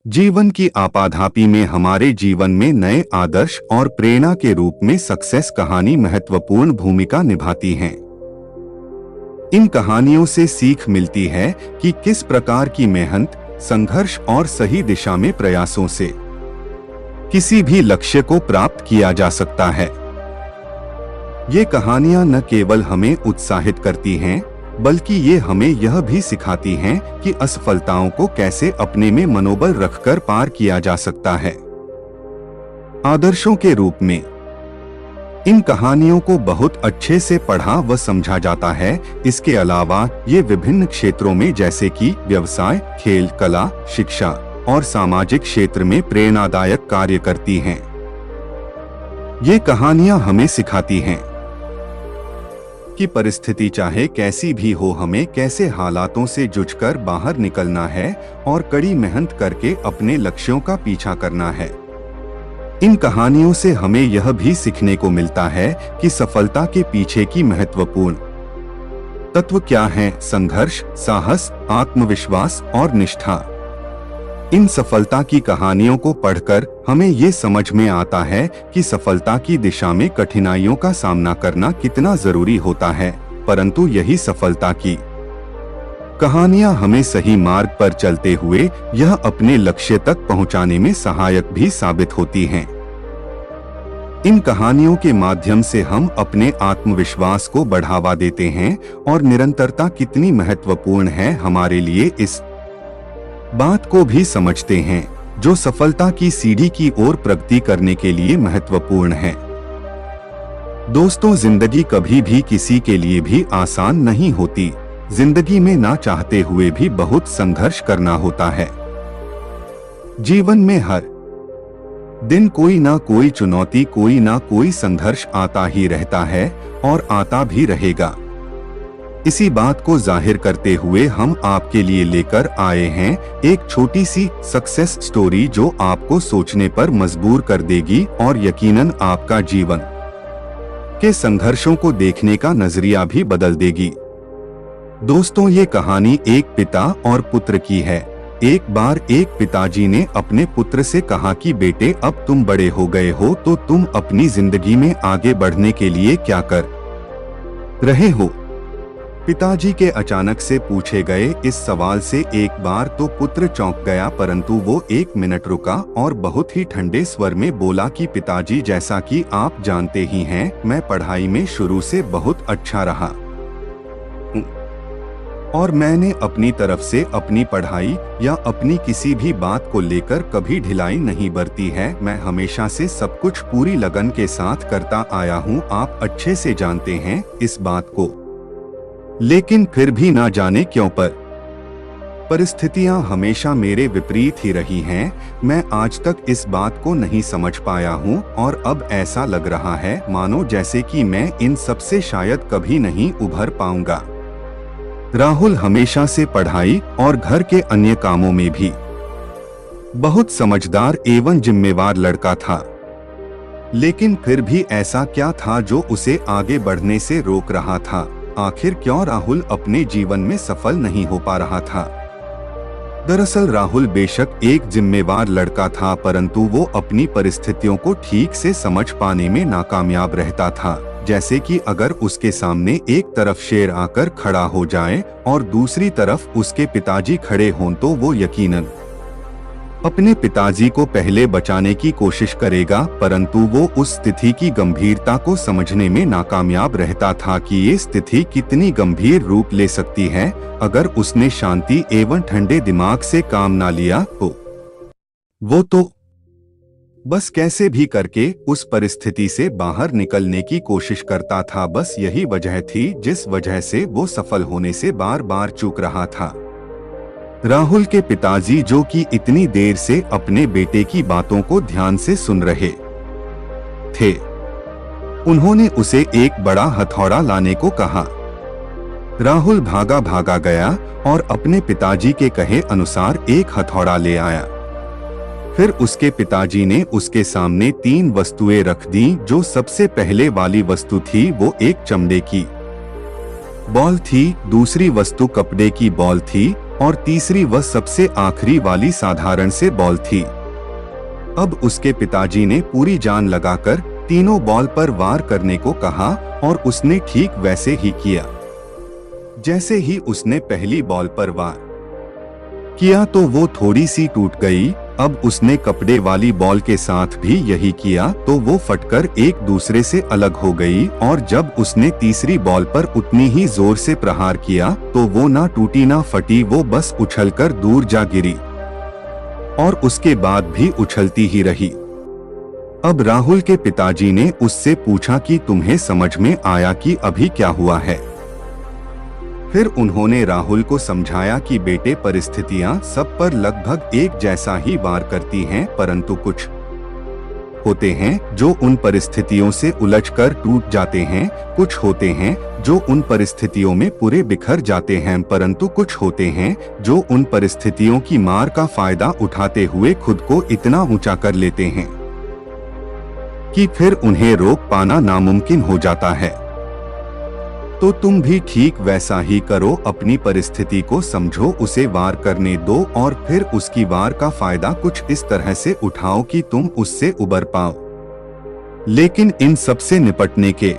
जीवन की आपाधापी में हमारे जीवन में नए आदर्श और प्रेरणा के रूप में सक्सेस कहानी महत्वपूर्ण भूमिका निभाती हैं। इन कहानियों से सीख मिलती है कि किस प्रकार की मेहनत, संघर्ष और सही दिशा में प्रयासों से किसी भी लक्ष्य को प्राप्त किया जा सकता है। ये कहानियां न केवल हमें उत्साहित करती हैं, बल्कि ये हमें यह भी सिखाती हैं कि असफलताओं को कैसे अपने में मनोबल रखकर पार किया जा सकता है। आदर्शों के रूप में इन कहानियों को बहुत अच्छे से पढ़ा व समझा जाता है। इसके अलावा ये विभिन्न क्षेत्रों में जैसे कि व्यवसाय, खेल, कला, शिक्षा और सामाजिक क्षेत्र में प्रेरणादायक कार्य करती हैं। ये कहानियां हमें सिखाती हैं कि परिस्थिति चाहे कैसी भी हो, हमें कैसे हालातों से जूझकर बाहर निकलना है और कड़ी मेहनत करके अपने लक्ष्यों का पीछा करना है। इन कहानियों से हमें यह भी सीखने को मिलता है कि सफलता के पीछे की महत्वपूर्ण तत्व क्या हैं: संघर्ष, साहस, आत्मविश्वास और निष्ठा। इन सफलता की कहानियों को पढ़कर हमें ये समझ में आता है कि सफलता की दिशा में कठिनाइयों का सामना करना कितना जरूरी होता है, परंतु यही सफलता की कहानियां हमें सही मार्ग पर चलते हुए यह अपने लक्ष्य तक पहुंचाने में सहायक भी साबित होती हैं। इन कहानियों के माध्यम से हम अपने आत्मविश्वास को बढ़ावा देते हैं और निरंतरता कितनी महत्वपूर्ण है हमारे लिए इस बात को भी समझते हैं, जो सफलता की सीढ़ी की ओर प्रगति करने के लिए महत्वपूर्ण है। दोस्तों, जिंदगी कभी भी किसी के लिए भी आसान नहीं होती। जिंदगी में ना चाहते हुए भी बहुत संघर्ष करना होता है। जीवन में हर दिन कोई ना कोई चुनौती, कोई ना कोई संघर्ष आता ही रहता है और आता भी रहेगा। इसी बात को जाहिर करते हुए हम आपके लिए लेकर आए हैं एक छोटी सी सक्सेस स्टोरी, जो आपको सोचने पर मजबूर कर देगी और यकीनन आपका जीवन के संघर्षों को देखने का नजरिया भी बदल देगी। दोस्तों, ये कहानी एक पिता और पुत्र की है। एक बार एक पिताजी ने अपने पुत्र से कहा कि बेटे, अब तुम बड़े हो गए हो तो तुम अपनी जिंदगी में आगे बढ़ने के लिए क्या कर रहे हो? पिताजी के अचानक से पूछे गए इस सवाल से एक बार तो पुत्र चौंक गया, परंतु वो 1 मिनट रुका और बहुत ही ठंडे स्वर में बोला कि पिताजी, जैसा कि आप जानते ही हैं, मैं पढ़ाई में शुरू से बहुत अच्छा रहा और मैंने अपनी तरफ से अपनी पढ़ाई या अपनी किसी भी बात को लेकर कभी ढिलाई नहीं बरती है। मैं हमेशा से सब कुछ पूरी लगन के साथ करता आया हूँ। आप अच्छे से जानते हैं इस बात को, लेकिन फिर भी ना जाने क्यों परिस्थितियां हमेशा मेरे विपरीत ही रही हैं। मैं आज तक इस बात को नहीं समझ पाया हूं और अब ऐसा लग रहा है मानो जैसे कि मैं इन सब से शायद कभी नहीं उभर पाऊंगा। राहुल हमेशा से पढ़ाई और घर के अन्य कामों में भी बहुत समझदार एवं जिम्मेवार लड़का था, लेकिन फिर भी ऐसा क्या था जो उसे आगे बढ़ने से रोक रहा था? आखिर क्यों राहुल अपने जीवन में सफल नहीं हो पा रहा था? दरअसल राहुल बेशक एक जिम्मेवार लड़का था, परंतु वो अपनी परिस्थितियों को ठीक से समझ पाने में नाकामयाब रहता था। जैसे कि अगर उसके सामने एक तरफ शेर आकर खड़ा हो जाए और दूसरी तरफ उसके पिताजी खड़े हों, तो वो यकीनन अपने पिताजी को पहले बचाने की कोशिश करेगा, परंतु वो उस स्थिति की गंभीरता को समझने में नाकामयाब रहता था कि ये स्थिति कितनी गंभीर रूप ले सकती है अगर उसने शांति एवं ठंडे दिमाग से काम ना लिया तो। वो तो बस कैसे भी करके उस परिस्थिति से बाहर निकलने की कोशिश करता था। बस यही वजह थी जिस वजह से वो सफल होने से बार बार चूक रहा था। राहुल के पिताजी, जो कि इतनी देर से अपने बेटे की बातों को ध्यान से सुन रहे थे, उन्होंने उसे एक बड़ा हथौड़ा लाने को कहा। राहुल भागा भागा गया और अपने पिताजी के कहे अनुसार एक हथौड़ा ले आया। फिर उसके पिताजी ने उसके सामने 3 वस्तुएं रख दी। जो सबसे पहले वाली वस्तु थी वो एक चमड़े की बॉल थी, दूसरी वस्तु कपड़े की बॉल थी और तीसरी वह सबसे आखिरी वाली साधारण से बॉल थी। अब उसके पिताजी ने पूरी जान लगाकर तीनों बॉल पर वार करने को कहा और उसने ठीक वैसे ही किया। जैसे ही उसने पहली बॉल पर वार किया तो वो थोड़ी सी टूट गई। अब उसने कपड़े वाली बॉल के साथ भी यही किया तो वो फटकर एक दूसरे से अलग हो गई, और जब उसने तीसरी बॉल पर उतनी ही जोर से प्रहार किया तो वो ना टूटी ना फटी, वो बस उछलकर दूर जा गिरी और उसके बाद भी उछलती ही रही। अब राहुल के पिताजी ने उससे पूछा कि तुम्हें समझ में आया कि अभी क्या हुआ है? फिर उन्होंने राहुल को समझाया कि बेटे, परिस्थितियां सब पर लगभग एक जैसा ही वार करती हैं, परंतु कुछ होते हैं जो उन परिस्थितियों से उलझकर टूट जाते हैं, कुछ होते हैं जो उन परिस्थितियों में पूरे बिखर जाते हैं, परंतु कुछ होते हैं जो उन परिस्थितियों की मार का फायदा उठाते हुए खुद को इतना ऊंचा कर लेते हैं कि फिर उन्हें रोक पाना नामुमकिन हो जाता है। तो तुम भी ठीक वैसा ही करो, अपनी परिस्थिति को समझो, उसे वार करने दो और फिर उसकी वार का फायदा कुछ इस तरह से उठाओ कि तुम उससे उबर पाओ। लेकिन इन सब से निपटने के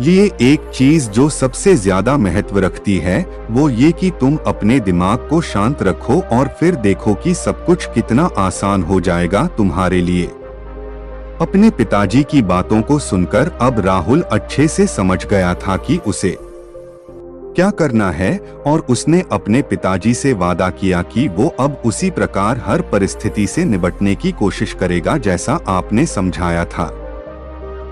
लिए एक चीज जो सबसे ज्यादा महत्व रखती है वो ये कि तुम अपने दिमाग को शांत रखो और फिर देखो कि सब कुछ कितना आसान हो जाएगा तुम्हारे लिए। अपने पिताजी की बातों को सुनकर अब राहुल अच्छे से समझ गया था कि उसे क्या करना है, और उसने अपने पिताजी से वादा किया कि वो अब उसी प्रकार हर परिस्थिति से निपटने की कोशिश करेगा जैसा आपने समझाया था।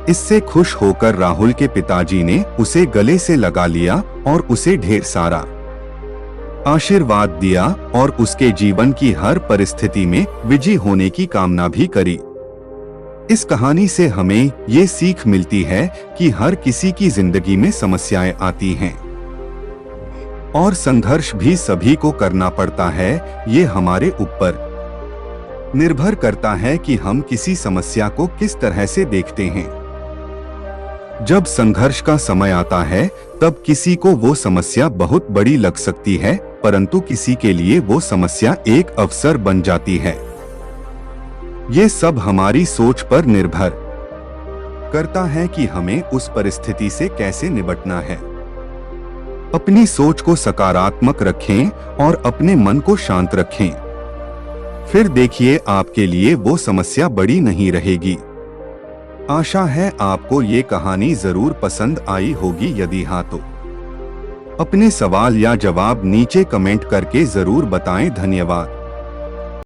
इससे खुश होकर राहुल के पिताजी ने उसे गले से लगा लिया और उसे ढेर सारा आशीर्वाद दिया और उसके जीवन की हर परिस्थिति में विजयी होने की कामना भी करी। इस कहानी से हमें ये सीख मिलती है कि हर किसी की जिंदगी में समस्याएं आती हैं और संघर्ष भी सभी को करना पड़ता है। ये हमारे ऊपर निर्भर करता है कि हम किसी समस्या को किस तरह से देखते हैं। जब संघर्ष का समय आता है तब किसी को वो समस्या बहुत बड़ी लग सकती है, परंतु किसी के लिए वो समस्या एक अवसर बन जाती है। ये सब हमारी सोच पर निर्भर करता है कि हमें उस परिस्थिति से कैसे निपटना है। अपनी सोच को सकारात्मक रखें और अपने मन को शांत रखें, फिर देखिए आपके लिए वो समस्या बड़ी नहीं रहेगी। आशा है आपको ये कहानी जरूर पसंद आई होगी। यदि हाँ तो अपने सवाल या जवाब नीचे कमेंट करके जरूर बताएं। धन्यवाद।